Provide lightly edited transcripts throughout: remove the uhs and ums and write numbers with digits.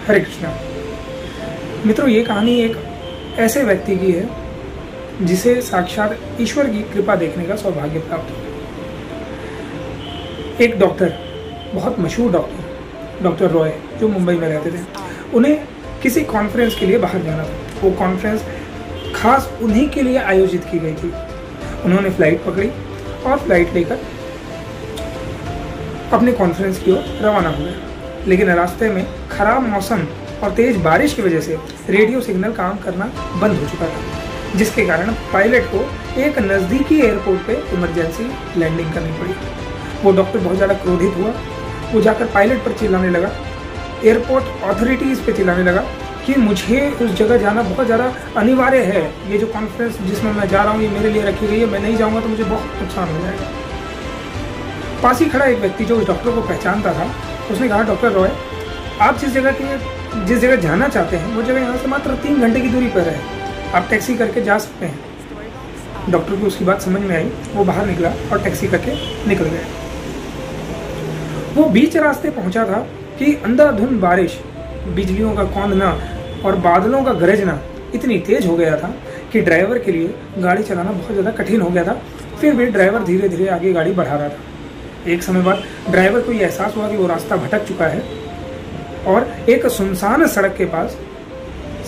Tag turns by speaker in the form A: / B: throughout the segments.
A: हरे कृष्णा। मित्रों, ये कहानी एक ऐसे व्यक्ति की है जिसे साक्षात ईश्वर की कृपा देखने का सौभाग्य प्राप्त हुआ। एक डॉक्टर, बहुत मशहूर डॉक्टर रॉय, जो मुंबई में रहते थे, उन्हें किसी कॉन्फ्रेंस के लिए बाहर जाना था। वो कॉन्फ्रेंस खास उन्हीं के लिए आयोजित की गई थी। उन्होंने फ्लाइट पकड़ी और फ्लाइट लेकर अपने कॉन्फ्रेंस की ओर रवाना हुए। लेकिन रास्ते में खराब मौसम और तेज बारिश की वजह से रेडियो सिग्नल काम करना बंद हो चुका था, जिसके कारण पायलट को एक नज़दीकी एयरपोर्ट पे इमरजेंसी लैंडिंग करनी पड़ी। वो डॉक्टर बहुत ज़्यादा क्रोधित हुआ। वो जाकर पायलट पर चिल्लाने लगा, एयरपोर्ट अथॉरिटीज़ पे चिल्लाने लगा कि मुझे उस जगह जाना बहुत ज़्यादा अनिवार्य है। ये जो कॉन्फ्रेंस जिसमें मैं जा रहा हूँ ये मेरे लिए रखी गई है, मैं नहीं जाऊँगा तो मुझे बहुत नुकसान हो जाएगा। पास ही खड़ा एक व्यक्ति जो उस डॉक्टर को पहचानता था, उसने कहा, डॉक्टर रॉय, आप जिस जगह जाना चाहते हैं वो जगह यहाँ से मात्र 3 घंटे की दूरी पर है, आप टैक्सी करके जा सकते हैं। डॉक्टर को उसकी बात समझ में आई। वो बाहर निकला और टैक्सी करके निकल गया। वो बीच रास्ते पहुंचा था कि अंधाधुंध बारिश, बिजलियों का कौंधना और बादलों का गरजना इतनी तेज हो गया था कि ड्राइवर के लिए गाड़ी चलाना बहुत ज़्यादा कठिन हो गया था। फिर भी ड्राइवर धीरे धीरे आगे गाड़ी बढ़ा रहा था। एक समय बाद ड्राइवर को यह एहसास हुआ कि वो रास्ता भटक चुका है और एक सुनसान सड़क के पास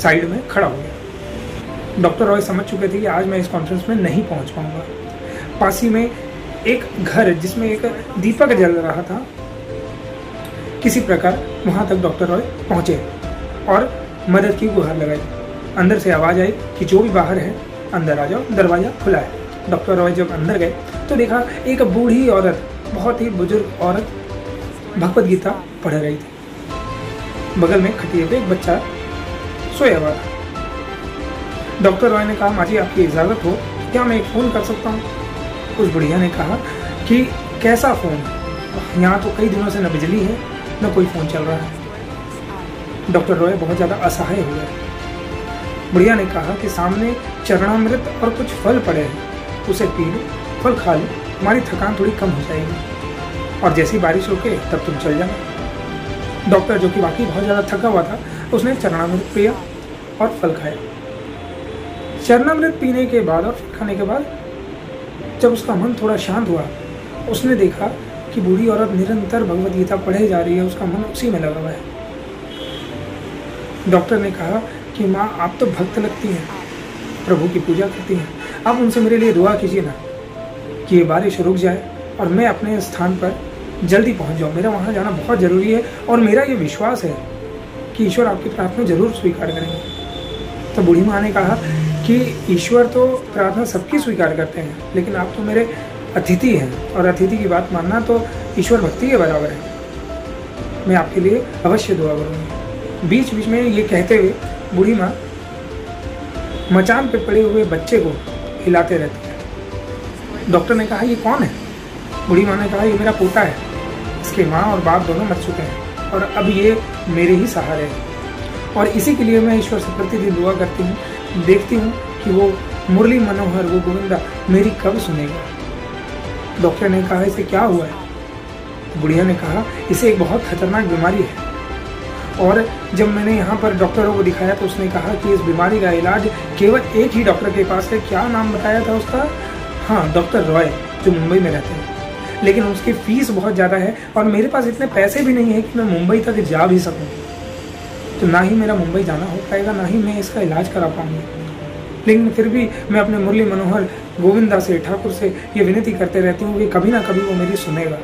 A: साइड में खड़ा हो गया। डॉक्टर रॉय समझ चुके थे कि आज मैं इस कॉन्फ्रेंस में नहीं पहुंच पाऊंगा। पास ही में एक घर जिसमें एक दीपक जल रहा था, किसी प्रकार वहां तक डॉक्टर रॉय पहुंचे और मदद की गुहार लगाई। अंदर से आवाज आई कि जो भी बाहर है अंदर आ जाओ, दरवाजा खुला है। डॉक्टर रॉय जब अंदर गए तो देखा एक बूढ़ी औरत, बहुत ही बुजुर्ग औरत, भगवत गीता पढ़ रही थी। बगल में खटिए पे एक बच्चा सोया हुआ था। डॉक्टर रॉय ने कहा, माँ जी आपकी इजाज़त हो क्या मैं एक फ़ोन कर सकता हूँ? उस बुढ़िया ने कहा कि कैसा फ़ोन? यहाँ तो कई दिनों से न बिजली है न कोई फ़ोन चल रहा है। डॉक्टर रॉय बहुत ज़्यादा असहाय हो गए। बुढ़िया ने कहा कि सामने चरणामृत और कुछ फल पड़े हैं, उसे पी लो, फल खा लो, हमारी थकान थोड़ी कम हो जाएगी और जैसी बारिश रुके तब तुम चल जाना। डॉक्टर, जो कि वाकई बहुत ज़्यादा थका हुआ था, उसने चरणामृत पिया और फल खाया। चरणामृत पीने के बाद और फल खाने के बाद जब उसका मन थोड़ा शांत हुआ, उसने देखा कि बूढ़ी औरत निरंतर भगवत गीता पढ़े जा रही है, उसका मन उसी में लगा हुआ है। डॉक्टर ने कहा कि माँ आप तो भक्त लगती हैं, प्रभु की पूजा करती हैं, आप उनसे मेरे लिए दुआ कीजिए ना कि ये बारिश रुक जाए और मैं अपने स्थान पर जल्दी पहुंच जाऊं। मेरा वहां जाना बहुत ज़रूरी है और मेरा ये विश्वास है कि ईश्वर आपकी प्रार्थना जरूर स्वीकार करेंगे। तो बूढ़ी माँ ने कहा कि ईश्वर तो प्रार्थना सबकी स्वीकार करते हैं, लेकिन आप तो मेरे अतिथि हैं और अतिथि की बात मानना तो ईश्वर भक्ति के बराबर है। मैं आपके लिए अवश्य दुआ करूँगी। बीच बीच में ये कहते हुए बूढ़ी माँ मचान पे पड़े हुए बच्चे को हिलाते रहती है। डॉक्टर ने कहा, ये कौन है? बूढ़ी माँ ने कहा, ये मेरा पोता है, इसके माँ और बाप दोनों मर चुके हैं और अब ये मेरे ही सहारे हैं और इसी के लिए मैं ईश्वर से प्रतिदिन दुआ करती हूँ, देखती हूँ कि वो मुरली मनोहर, वो गोविंदा मेरी कब सुनेगा। डॉक्टर ने कहा, इसे क्या हुआ है? तो बुढ़िया ने कहा, इसे एक बहुत खतरनाक बीमारी है और जब मैंने यहाँ पर डॉक्टरों को दिखाया तो उसने कहा कि इस बीमारी का इलाज केवल एक ही डॉक्टर के पास है। क्या नाम बताया था उसका? हाँ, डॉक्टर रॉय, जो मुंबई में रहते हैं, लेकिन उसकी फीस बहुत ज़्यादा है और मेरे पास इतने पैसे भी नहीं है कि मैं मुंबई तक जा भी सकूँ। तो ना ही मेरा मुंबई जाना हो पाएगा, ना ही मैं इसका इलाज करा पाऊंगी। लेकिन फिर भी मैं अपने मुरली मनोहर गोविंदा से, ठाकुर से ये विनती करते रहती हूँ कि कभी ना कभी वो मेरी सुनेगा।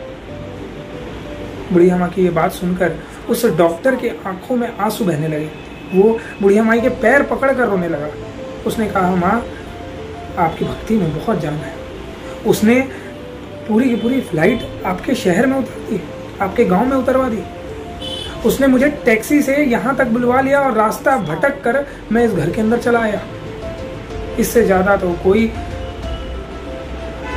A: बुढ़िया माँ की ये बात सुनकर उस डॉक्टर के आंखों में आंसू बहने लगे। वो बुढ़िया माँ के पैर पकड़कर रोने लगा। उसने कहा, माँ आपकी भक्ति में बहुत जान है। उसने पूरी की पूरी फ्लाइट आपके शहर में उतार दी, आपके गाँव में उतरवा दी। उसने मुझे टैक्सी से यहाँ तक बुलवा लिया और रास्ता भटक कर मैं इस घर के अंदर चला आया। इससे ज़्यादा तो कोई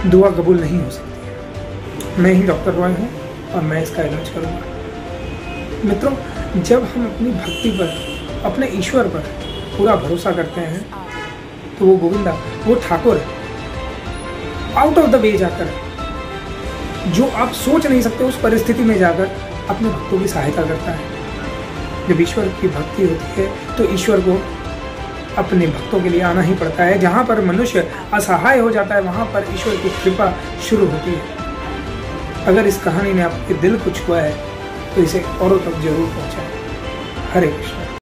A: दुआ कबूल नहीं हो सकती। मैं ही डॉक्टर रॉय हूँ और मैं इसका इलाज करूँगा। मित्रों, जब हम अपनी भक्ति पर, अपने ईश्वर पर पूरा भरोसा करते हैं तो वो गोविंदा, वो Thakur out of the way जाकर, जो आप सोच नहीं सकते उस परिस्थिति में जाकर अपने भक्तों की सहायता करता है। जब ईश्वर की भक्ति होती है तो ईश्वर को अपने भक्तों के लिए आना ही पड़ता है। जहाँ पर मनुष्य असहाय हो जाता है वहाँ पर ईश्वर की कृपा शुरू होती है। अगर इस कहानी ने आपके दिल को छुआ है तो इसे औरों तक जरूर पहुँचाएं। हरे कृष्ण।